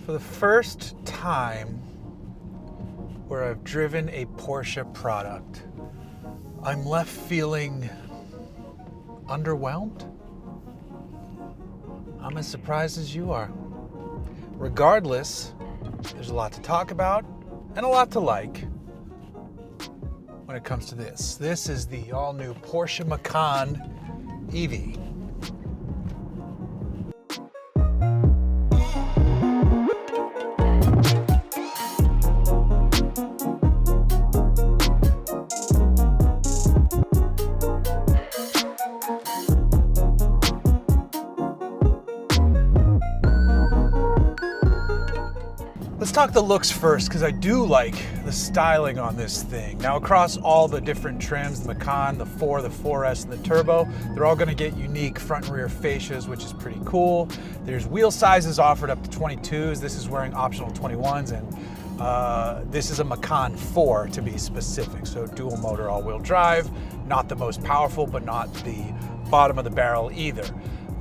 For the first time where I've driven a Porsche product, I'm left feeling underwhelmed. I'm as surprised as you are. Regardless, there's a lot to talk about and a lot to like when it comes to this. This is the all-new Porsche Macan EV. Let's talk the looks first, because I do like the styling on this thing. Now, across all the different trims, the Macan, the 4, the 4S, and the Turbo, they're all gonna get unique front and rear fascias, which is pretty cool. There's wheel sizes offered up to 22s. This is wearing optional 21s, and this is a Macan 4 to be specific. So dual motor all-wheel drive, not the most powerful, but not the bottom of the barrel either.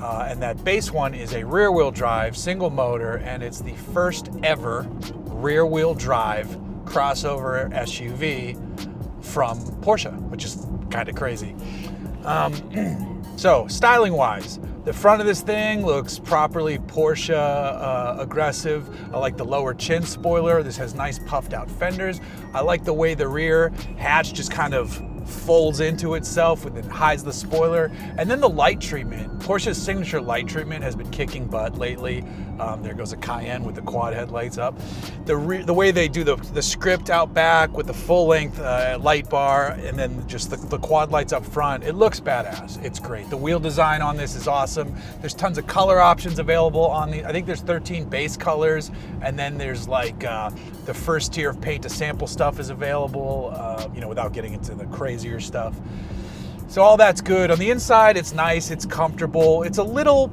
And that base one is a rear-wheel drive, single motor, and it's the first ever rear-wheel drive crossover SUV from Porsche, which is kind of crazy. So, styling-wise, the front of this thing looks properly Porsche aggressive. I like the lower chin spoiler. This has nice puffed-out fenders. I like the way the rear hatch just kind of folds into itself and then hides the spoiler. And then the light treatment. Porsche's signature light treatment has been kicking butt lately. There goes a Cayenne with the quad headlights up. The way they do the script out back with the full length light bar and then just the quad lights up front, it looks badass. It's great. The wheel design on this is awesome. There's tons of color options available on I think there's 13 base colors, and then there's like the first tier of paint to sample stuff is available, without getting into the crazier stuff. So all that's good. On the inside, it's nice, it's comfortable. It's a little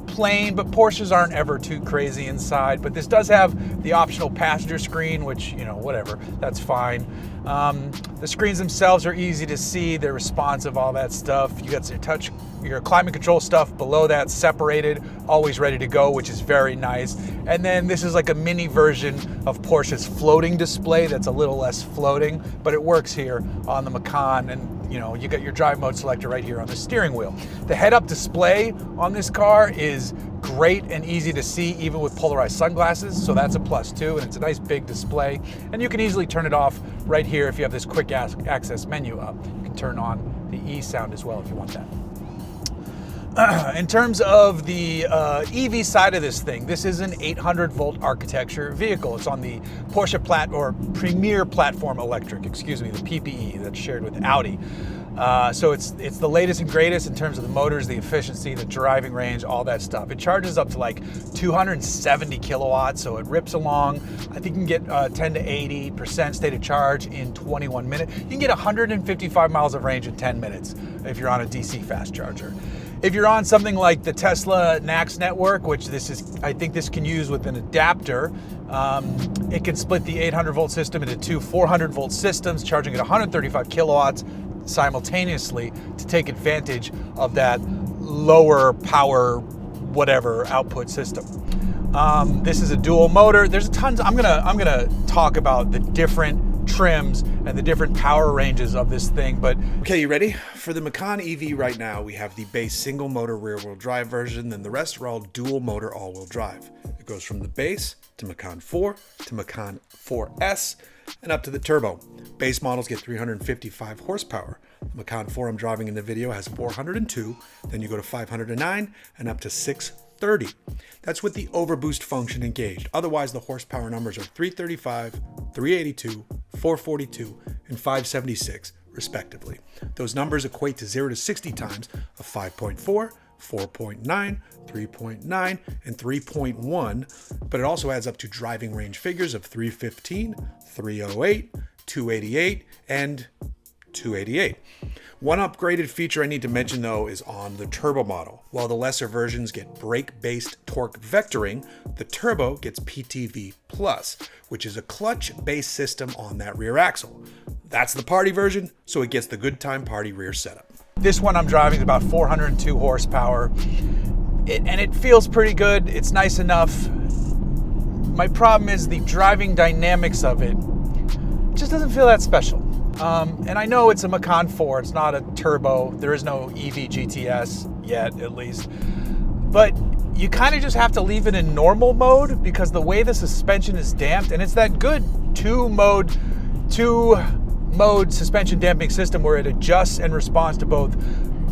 plain, but Porsches aren't ever too crazy inside. But this does have the optional passenger screen, which, whatever, that's fine. The screens themselves are easy to see. They're responsive, all that stuff. You got your climate control stuff below that separated, always ready to go, which is very nice. And then this is like a mini version of Porsche's floating display that's a little less floating, but it works here on the Macan. And you got your drive mode selector right here on the steering wheel. The head-up display on this car is great and easy to see even with polarized sunglasses, so that's a plus too, and it's a nice big display. And you can easily turn it off right here if you have this quick access menu up. You can turn on the E sound as well if you want that. In terms of the EV side of this thing, this is an 800-volt architecture vehicle. It's on the Porsche Premier Platform Electric, the PPE that's shared with Audi. So it's the latest and greatest in terms of the motors, the efficiency, the driving range, all that stuff. It charges up to like 270 kilowatts, so it rips along. I think you can get 10 to 80% state of charge in 21 minutes. You can get 155 miles of range in 10 minutes if you're on a DC fast charger. If you're on something like the Tesla NACS network, which I think this can use with an adapter, it can split the 800-volt system into two 400-volt systems, charging at 135 kilowatts simultaneously to take advantage of that lower power, whatever output system. This is a dual motor. There's tons. I'm gonna talk about the different trims and the different power ranges of this thing, but okay, you ready? For the Macan EV right now, we have the base single motor rear wheel drive version, then the rest are all dual motor all wheel drive. It goes from the base to Macan 4 to Macan 4S and up to the turbo. Base models get 355 horsepower. The Macan 4 I'm driving in the video has 402, then you go to 509 and up to 630. That's with the overboost function engaged. Otherwise, the horsepower numbers are 335, 382, 442, and 576, respectively. Those numbers equate to 0 to 60 times of 5.4, 4.9, 3.9, and 3.1, but it also adds up to driving range figures of 315, 308, 288, and 288. One upgraded feature I need to mention though is on the turbo model. While the lesser versions get brake-based torque vectoring, the turbo gets PTV Plus, which is a clutch-based system on that rear axle. That's the party version, so it gets the good time party rear setup. This one I'm driving is about 402 horsepower, and it feels pretty good. It's nice enough. My problem is the driving dynamics of it just doesn't feel that special. And I know it's a Macan 4, it's not a turbo. There is no EV GTS yet, at least. But you kind of just have to leave it in normal mode because the way the suspension is damped, and it's that good two-mode suspension damping system where it adjusts and responds to both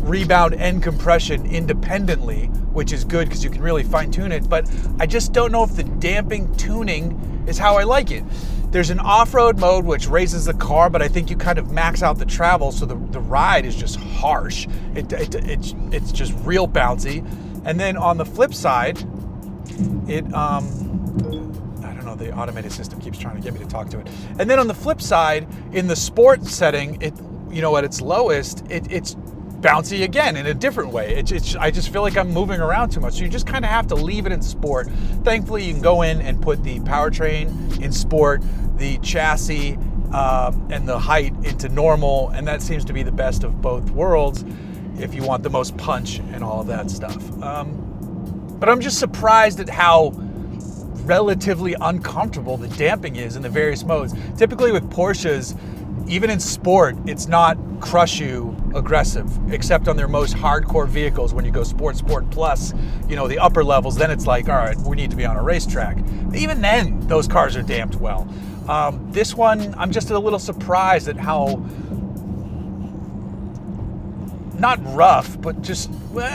rebound and compression independently, which is good because you can really fine-tune it. But I just don't know if the damping tuning is how I like it. There's an off-road mode which raises the car, but I think you kind of max out the travel, so the ride is just harsh. It's just real bouncy. And then on the flip side, I don't know, the automated system keeps trying to get me to talk to it. And then on the flip side, in the sport setting, at its lowest, it's bouncy again in a different way. I just feel like I'm moving around too much. So you just kind of have to leave it in sport. Thankfully, you can go in and put the powertrain in sport, the chassis and the height into normal, and that seems to be the best of both worlds if you want the most punch and all of that stuff. But I'm just surprised at how relatively uncomfortable the damping is in the various modes. Typically with Porsches, even in sport, it's not crush you aggressive, except on their most hardcore vehicles. When you go sport plus, the upper levels, then it's like, all right, we need to be on a racetrack. Even then, those cars are damped well. This one, I'm just a little surprised at how, not rough, but just,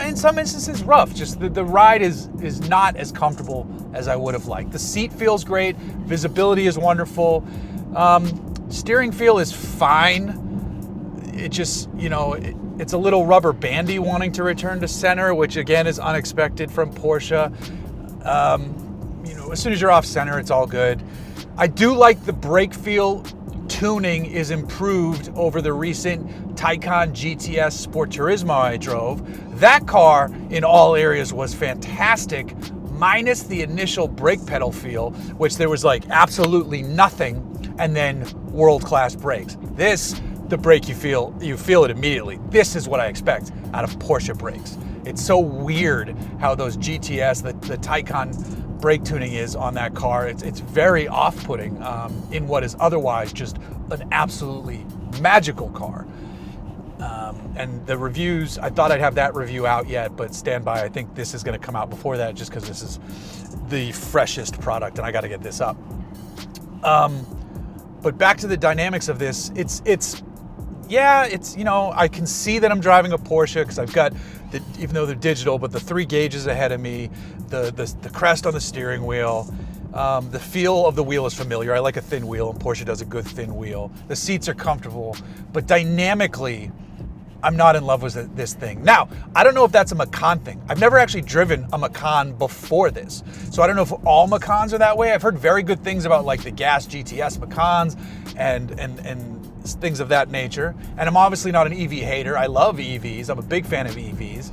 in some instances rough. Just the ride is not as comfortable as I would have liked. The seat feels great. Visibility is wonderful. Steering feel is fine. It just, it's a little rubber bandy wanting to return to center, which again is unexpected from Porsche. As soon as you're off center, it's all good. I do like the brake feel. Tuning is improved over the recent Taycan GTS Sport Turismo I drove. That car in all areas was fantastic, minus the initial brake pedal feel, which there was like absolutely nothing, and then world-class brakes. This, the brake you feel it immediately. This is what I expect out of Porsche brakes. It's so weird how those GTS, the Taycan brake tuning is on that car. It's very off-putting in what is otherwise just an absolutely magical car. And the reviews, I thought I'd have that review out yet, but stand by. I think this is going to come out before that just because this is the freshest product and I got to get this up. But back to the dynamics of this, it's I can see that I'm driving a Porsche because I've got, even though they're digital, but the 3 gauges ahead of me, the crest on the steering wheel, the feel of the wheel is familiar. I like a thin wheel, and Porsche does a good thin wheel. The seats are comfortable, but dynamically, I'm not in love with this thing. Now, I don't know if that's a Macan thing. I've never actually driven a Macan before this, so I don't know if all Macans are that way. I've heard very good things about like the gas GTS Macans and things of that nature. And I'm obviously not an EV hater. I love EVs. I'm a big fan of EVs.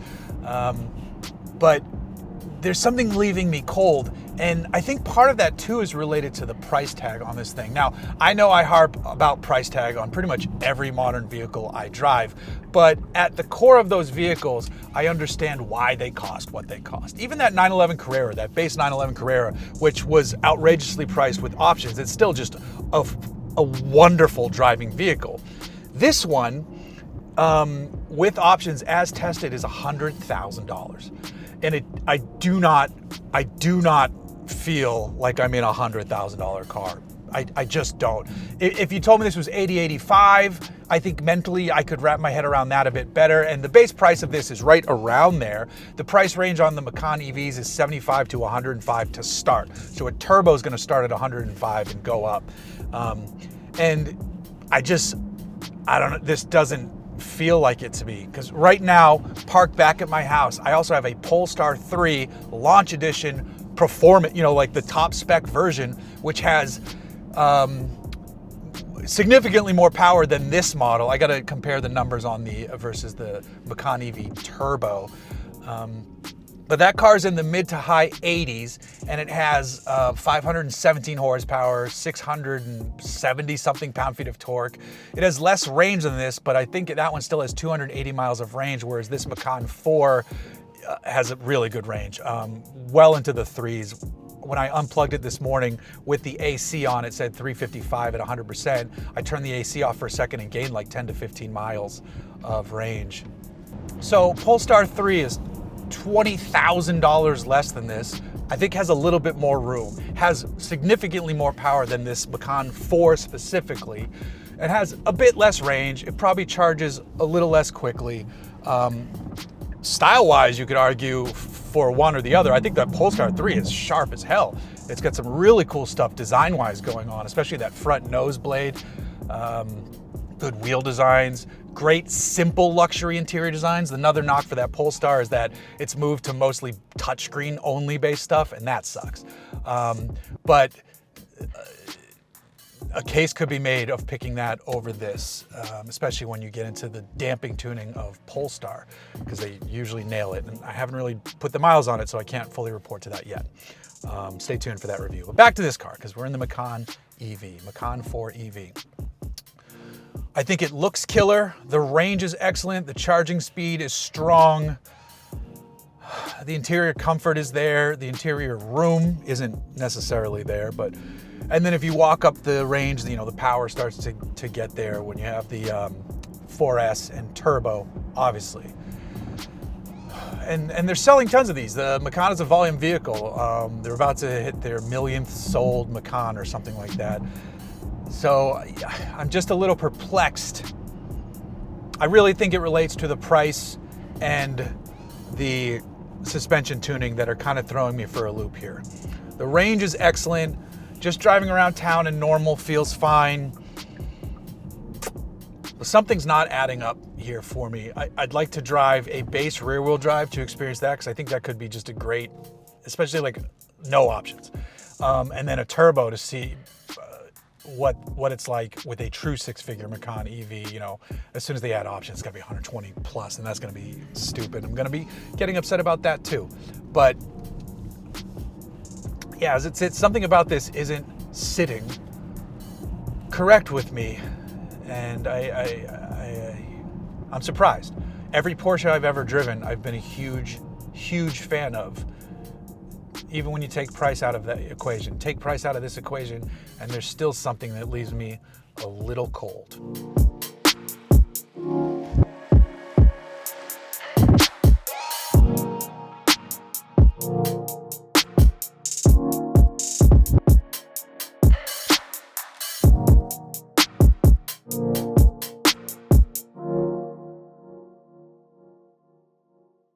But there's something leaving me cold. And I think part of that too is related to the price tag on this thing. Now, I know I harp about price tag on pretty much every modern vehicle I drive, but at the core of those vehicles, I understand why they cost what they cost. Even that 911 Carrera, that base 911 Carrera, which was outrageously priced with options, it's still just a wonderful driving vehicle. This one, with options as tested, is $100,000. And I do not feel like I'm in a $100,000 car. I just don't. If you told me this was 85, I think mentally I could wrap my head around that a bit better. And the base price of this is right around there. The price range on the Macan EVs is 75 to 105 to start. So a turbo is going to start at 105 and go up. And I don't know, this doesn't feel like it to me, because right now, parked back at my house, I also have a Polestar 3 Launch Edition Performance, like the top spec version, which has significantly more power than this model. I got to compare the numbers on versus the Macan EV Turbo. But that car's in the mid to high 80s, and it has 517 horsepower, 670 something pound-feet of torque. It has less range than this, but I think that one still has 280 miles of range, whereas this Macan 4 has a really good range, well into the 3s, when I unplugged it this morning with the AC on, it said 355 at 100%. I turned the AC off for a second and gained like 10 to 15 miles of range. So Polestar 3 is $20,000 less than this. I think has a little bit more room, has significantly more power than this Macan 4 specifically. It has a bit less range. It probably charges a little less quickly. Style-wise, you could argue for one or the other. I think that Polestar 3 is sharp as hell. It's got some really cool stuff design-wise going on, especially that front nose blade. Good wheel designs, great simple luxury interior designs. Another knock for that Polestar is that it's moved to mostly touchscreen only based stuff, and that sucks. But a case could be made of picking that over this, especially when you get into the damping tuning of Polestar, because they usually nail it. And I haven't really put the miles on it, so I can't fully report to that yet. Stay tuned for that review. But back to this car, because we're in the Macan EV, Macan 4 EV. I think it looks killer. The range is excellent. The charging speed is strong. The interior comfort is there. The interior room isn't necessarily there, but, and then if you walk up the range, you know, the power starts to get there when you have the 4S and turbo, obviously. And they're selling tons of these. The Macan is a volume vehicle. They're about to hit their millionth sold Macan or something like that. So I'm just a little perplexed. I really think it relates to the price and the suspension tuning that are kind of throwing me for a loop here. The range is excellent. Just driving around town in normal feels fine. But something's not adding up here for me. I'd like to drive a base rear wheel drive to experience that, because I think that could be just a great, especially like no options. And then a turbo to see what it's like with a true six-figure Macan EV. You know, as soon as they add options, it's gotta be 120 plus, and that's gonna be stupid. I'm gonna be getting upset about that too. But yeah, as it's something about this isn't sitting correct with me, and I'm surprised. Every Porsche I've ever driven, I've been a huge fan of. Even when you take price out of that equation, take price out of this equation, and there's still something that leaves me a little cold.